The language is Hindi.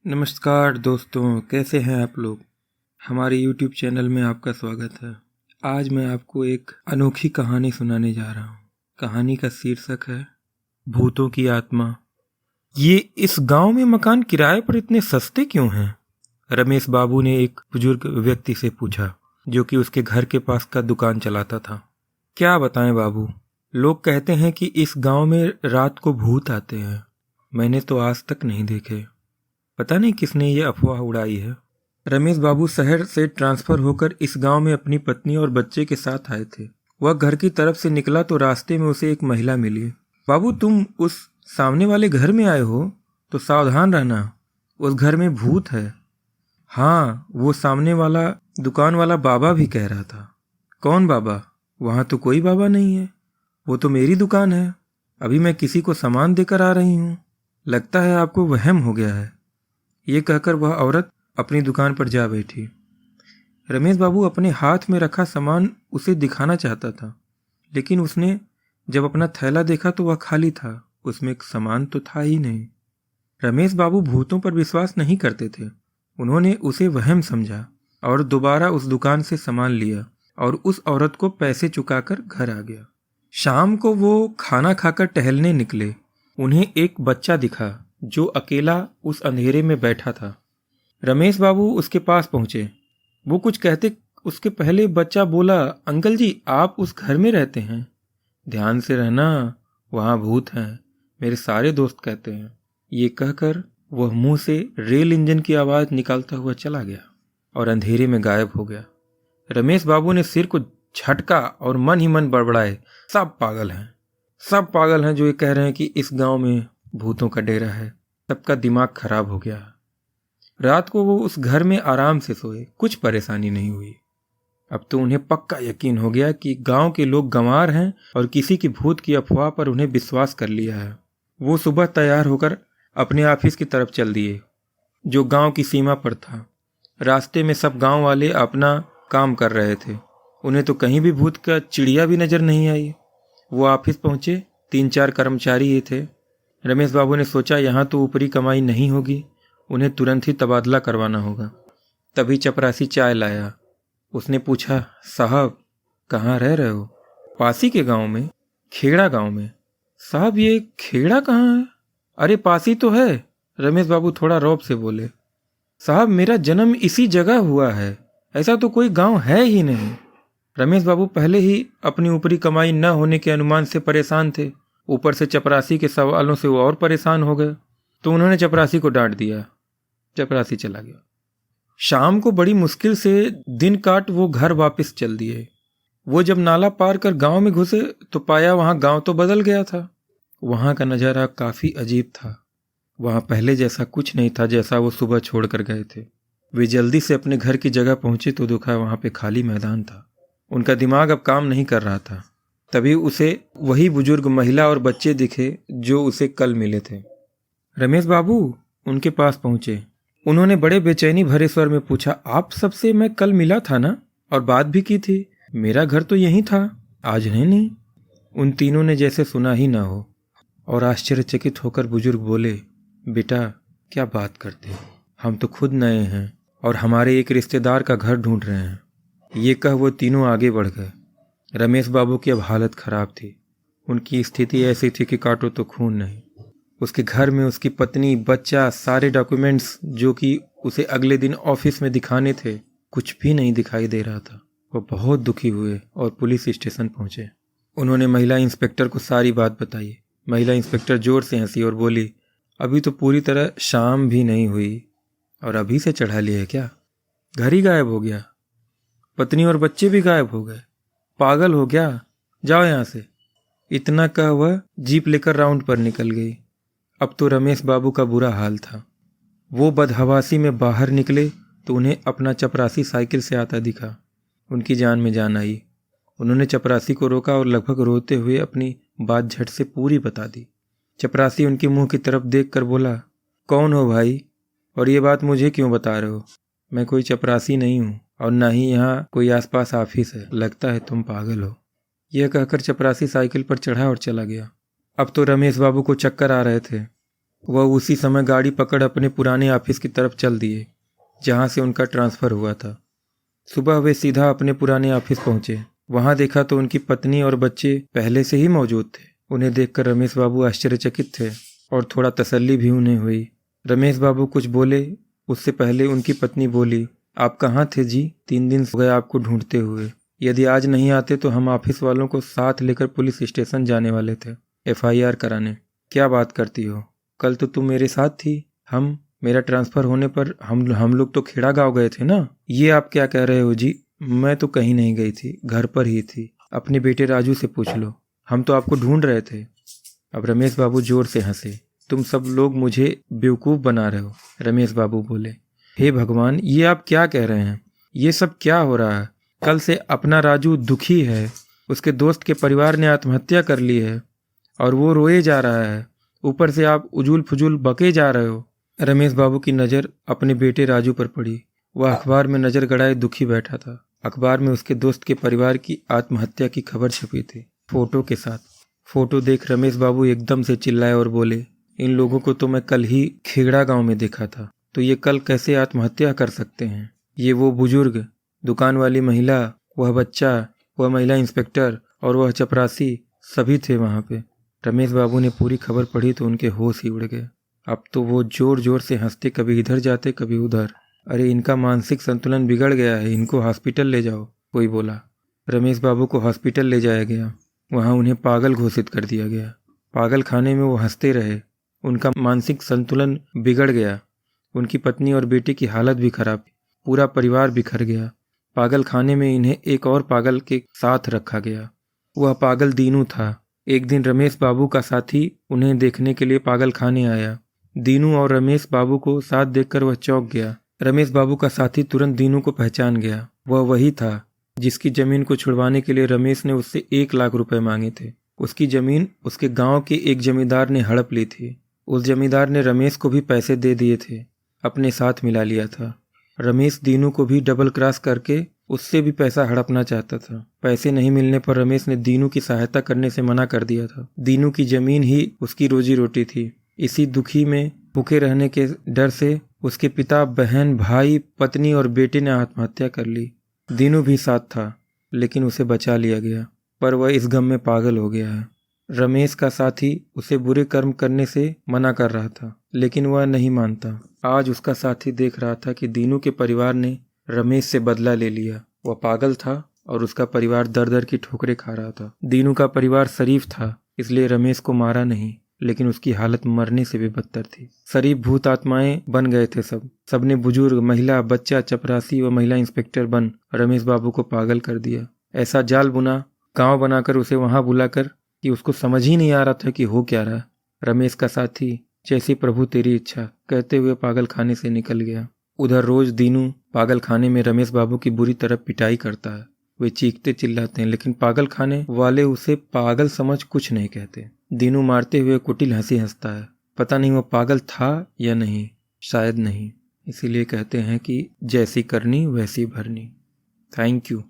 नमस्कार दोस्तों, कैसे हैं आप लोग। हमारे YouTube चैनल में आपका स्वागत है। आज मैं आपको एक अनोखी कहानी सुनाने जा रहा हूँ। कहानी का शीर्षक है भूतों की आत्मा। ये इस गांव में मकान किराए पर इतने सस्ते क्यों हैं? रमेश बाबू ने एक बुजुर्ग व्यक्ति से पूछा, जो कि उसके घर के पास का दुकान चलाता था। क्या बताएं बाबू, लोग कहते हैं कि इस गांव में रात को भूत आते हैं। मैंने तो आज तक नहीं देखे। पता नहीं किसने ये अफवाह उड़ाई है। रमेश बाबू शहर से ट्रांसफर होकर इस गांव में अपनी पत्नी और बच्चे के साथ आए थे। वह घर की तरफ से निकला तो रास्ते में उसे एक महिला मिली। बाबू, तुम उस सामने वाले घर में आए हो तो सावधान रहना, उस घर में भूत है। हाँ, वो सामने वाला दुकान वाला बाबा भी कह रहा था। कौन बाबा? वहाँ तो कोई बाबा नहीं है, वो तो मेरी दुकान है। अभी मैं किसी को सामान देकर आ रही हूँ। लगता है आपको वहम हो गया है। ये कहकर वह औरत अपनी दुकान पर जा बैठी। रमेश बाबू अपने हाथ में रखा सामान उसे दिखाना चाहता था, लेकिन उसने जब अपना थैला देखा तो वह खाली था। उसमें एक सामान तो था ही नहीं। रमेश बाबू भूतों पर विश्वास नहीं करते थे। उन्होंने उसे वहम समझा और दोबारा उस दुकान से सामान लिया और उस औरत को पैसे चुकाकर घर आ गया। शाम को वो खाना खाकर टहलने निकले। उन्हें एक बच्चा दिखा जो अकेला उस अंधेरे में बैठा था। रमेश बाबू उसके पास पहुंचे। वो कुछ कहते उसके पहले बच्चा बोला, अंकल जी, आप उस घर में रहते हैं? ध्यान से रहना, वहाँ भूत हैं, मेरे सारे दोस्त कहते हैं। ये कहकर वह मुंह से रेल इंजन की आवाज़ निकालता हुआ चला गया और अंधेरे में गायब हो गया। रमेश बाबू ने सिर को झटका और मन ही मन बड़बड़ाए, सब पागल हैं, सब पागल हैं जो ये कह रहे हैं कि इस गांव में भूतों का डेरा है। सबका दिमाग खराब हो गया। रात को वो उस घर में आराम से सोए, कुछ परेशानी नहीं हुई। अब तो उन्हें पक्का यकीन हो गया कि गांव के लोग गंवार हैं और किसी की भूत की अफवाह पर उन्हें विश्वास कर लिया है। वो सुबह तैयार होकर अपने ऑफिस की तरफ चल दिए, जो गांव की सीमा पर था। रास्ते में सब गांव वाले अपना काम कर रहे थे। उन्हें तो कहीं भी भूत का चिड़िया भी नजर नहीं आई। वो ऑफिस पहुंचे, 3-4 कर्मचारी ही थे। रमेश बाबू ने सोचा, यहाँ तो ऊपरी कमाई नहीं होगी, उन्हें तुरंत ही तबादला करवाना होगा। तभी चपरासी चाय लाया। उसने पूछा, साहब कहाँ रह रहे हो? पासी के गांव में, खेड़ा गांव में। साहब, ये खेड़ा कहाँ है? अरे पासी तो है। रमेश बाबू थोड़ा रौब से बोले, साहब मेरा जन्म इसी जगह हुआ है, ऐसा तो कोई गांव है ही नहीं। रमेश बाबू पहले ही अपनी ऊपरी कमाई न होने के अनुमान से परेशान थे। ऊपर से चपरासी के सवालों से वो और परेशान हो गए, तो उन्होंने चपरासी को डांट दिया। चपरासी चला गया। शाम को बड़ी मुश्किल से दिन काट वो घर वापस चल दिए। वो जब नाला पार कर गांव में घुसे तो पाया वहां गांव तो बदल गया था। वहां का नज़ारा काफ़ी अजीब था। वहां पहले जैसा कुछ नहीं था जैसा वो सुबह छोड़ कर गए थे। वे जल्दी से अपने घर की जगह पहुंचे तो देखा वहां पे खाली मैदान था। उनका दिमाग अब काम नहीं कर रहा था। तभी उसे वही बुजुर्ग महिला और बच्चे दिखे जो उसे कल मिले थे। रमेश बाबू उनके पास पहुंचे। उन्होंने बड़े बेचैनी भरे स्वर में पूछा, आप सबसे मैं कल मिला था ना, और बात भी की थी। मेरा घर तो यहीं था, आज है नहीं। उन तीनों ने जैसे सुना ही ना हो और आश्चर्यचकित होकर बुजुर्ग बोले, बेटा क्या बात करते हो, हम तो खुद नए हैं और हमारे एक रिश्तेदार का घर ढूंढ रहे हैं। ये कह वो तीनों आगे बढ़ गए। रमेश बाबू की अब हालत खराब थी। उनकी स्थिति ऐसी थी कि काटो तो खून नहीं। उसके घर में उसकी पत्नी, बच्चा, सारे डॉक्यूमेंट्स जो कि उसे अगले दिन ऑफिस में दिखाने थे, कुछ भी नहीं दिखाई दे रहा था। वो बहुत दुखी हुए और पुलिस स्टेशन पहुंचे। उन्होंने महिला इंस्पेक्टर को सारी बात बताई। महिला इंस्पेक्टर जोर से हंसी और बोली, अभी तो पूरी तरह शाम भी नहीं हुई और अभी से चढ़ा लिया है क्या? घर ही गायब हो गया, पत्नी और बच्चे भी गायब हो गए। पागल हो गया, जाओ यहाँ से। इतना कह वह जीप लेकर राउंड पर निकल गई। अब तो रमेश बाबू का बुरा हाल था। वो बदहवासी में बाहर निकले तो उन्हें अपना चपरासी साइकिल से आता दिखा। उनकी जान में जान आई। उन्होंने चपरासी को रोका और लगभग रोते हुए अपनी बात झट से पूरी बता दी। चपरासी उनके मुंह की तरफ देखकर बोला, कौन हो भाई, और ये बात मुझे क्यों बता रहे हो? मैं कोई चपरासी नहीं हूँ और ना ही यहाँ कोई आसपास ऑफिस है। लगता है तुम पागल हो। यह कहकर चपरासी साइकिल पर चढ़ा और चला गया। अब तो रमेश बाबू को चक्कर आ रहे थे। वह उसी समय गाड़ी पकड़ अपने पुराने ऑफिस की तरफ चल दिए जहां से उनका ट्रांसफ़र हुआ था। सुबह वे सीधा अपने पुराने ऑफिस पहुंचे। वहां देखा तो उनकी पत्नी और बच्चे पहले से ही मौजूद थे। उन्हें देखकर रमेश बाबू आश्चर्यचकित थे और थोड़ा तसल्ली भी उन्हें हुई। रमेश बाबू कुछ बोले उससे पहले उनकी पत्नी बोली, आप कहाँ थे जी? 3 दिन हो गए आपको ढूंढते हुए। यदि आज नहीं आते तो हम ऑफिस वालों को साथ लेकर पुलिस स्टेशन जाने वाले थे FIR कराने। क्या बात करती हो? कल तो तुम मेरे साथ थी। मेरा ट्रांसफ़र होने पर हम लोग तो खेड़ा गाँव गए थे ना। ये आप क्या कह रहे हो जी? मैं तो कहीं नहीं गई थी, घर पर ही थी। अपने बेटे राजू से पूछ लो, हम तो आपको ढूंढ रहे थे। अब रमेश बाबू जोर से हंसे। तुम सब लोग मुझे बेवकूफ़ बना रहे हो, रमेश बाबू बोले। हे भगवान, ये आप क्या कह रहे हैं? ये सब क्या हो रहा है? कल से अपना राजू दुखी है, उसके दोस्त के परिवार ने आत्महत्या कर ली है और वो रोए जा रहा है। ऊपर से आप उजूल फुजूल बके जा रहे हो। रमेश बाबू की नज़र अपने बेटे राजू पर पड़ी। वह अखबार में नज़र गड़ाए दुखी बैठा था। अखबार में उसके दोस्त के परिवार की आत्महत्या की खबर छपी थी, फोटो के साथ। फोटो देख रमेश बाबू एकदम से चिल्लाए और बोले, इन लोगों को तो मैं कल ही खेगड़ा गांव में देखा था, तो ये कल कैसे आत्महत्या कर सकते हैं? ये वो बुजुर्ग, दुकान वाली महिला, वह बच्चा, वह महिला इंस्पेक्टर और वह चपरासी सभी थे वहाँ पे। रमेश बाबू ने पूरी खबर पढ़ी तो उनके होश ही उड़ गए। अब तो वो जोर जोर से हंसते, कभी इधर जाते कभी उधर। अरे इनका मानसिक संतुलन बिगड़ गया है, इनको हॉस्पिटल ले जाओ, कोई बोला। रमेश बाबू को हॉस्पिटल ले जाया गया। वहाँ उन्हें पागल घोषित कर दिया गया। पागल खाने में वो हंसते रहे। उनका मानसिक संतुलन बिगड़ गया। उनकी पत्नी और बेटे की हालत भी खराब। पूरा परिवार बिखर गया। पागल खाने में इन्हें एक और पागल के साथ रखा गया। वह पागल दीनू था। एक दिन रमेश बाबू का साथी उन्हें देखने के लिए पागल खाने आया। दीनू और रमेश बाबू को साथ देखकर वह चौंक गया। रमेश बाबू का साथी तुरंत दीनू को पहचान गया। वह वही था जिसकी जमीन को छुड़वाने के लिए रमेश ने उससे 1 लाख रुपए मांगे थे। उसकी जमीन उसके गांव के एक जमींदार ने हड़प ली थी। उस जमींदार ने रमेश को भी पैसे दे दिए थे, अपने साथ मिला लिया था। रमेश दीनू को भी डबल क्रॉस करके उससे भी पैसा हड़पना चाहता था। पैसे नहीं मिलने पर रमेश ने दीनू की सहायता करने से मना कर दिया था। दीनू की जमीन ही उसकी रोजी रोटी थी। इसी दुखी में भूखे रहने के डर से उसके पिता, बहन, भाई, पत्नी और बेटे ने आत्महत्या कर ली। दीनू भी साथ था, लेकिन उसे बचा लिया गया, पर वह इस गम में पागल हो गया है। रमेश का साथी उसे बुरे कर्म करने से मना कर रहा था, लेकिन वह नहीं मानता। आज उसका साथी देख रहा था कि दीनू के परिवार ने रमेश से बदला ले लिया। वह पागल था और उसका परिवार दर दर की ठोकरें खा रहा था। दीनू का परिवार शरीफ था, इसलिए रमेश को मारा नहीं, लेकिन उसकी हालत मरने से भी बदतर थी। शरीफ भूत आत्माएं बन गए थे। सबने बुजुर्ग, महिला, बच्चा, चपरासी व महिला इंस्पेक्टर बन रमेश बाबू को पागल कर दिया। ऐसा जाल बुना, गांव बनाकर उसे वहां बुलाकर कि उसको समझ ही नहीं आ रहा था कि हो क्या रहा। रमेश का साथी जैसी प्रभु तेरी इच्छा कहते हुए पागल खाने से निकल गया। उधर रोज दीनू पागल खाने में रमेश बाबू की बुरी तरह पिटाई करता है। वे चीखते चिल्लाते हैं, लेकिन पागल खाने वाले उसे पागल समझ कुछ नहीं कहते। दीनू मारते हुए कुटिल हंसी हंसता है। पता नहीं वो पागल था या नहीं, शायद नहीं। इसीलिए कहते हैं कि जैसी करनी वैसी भरनी। Thank you.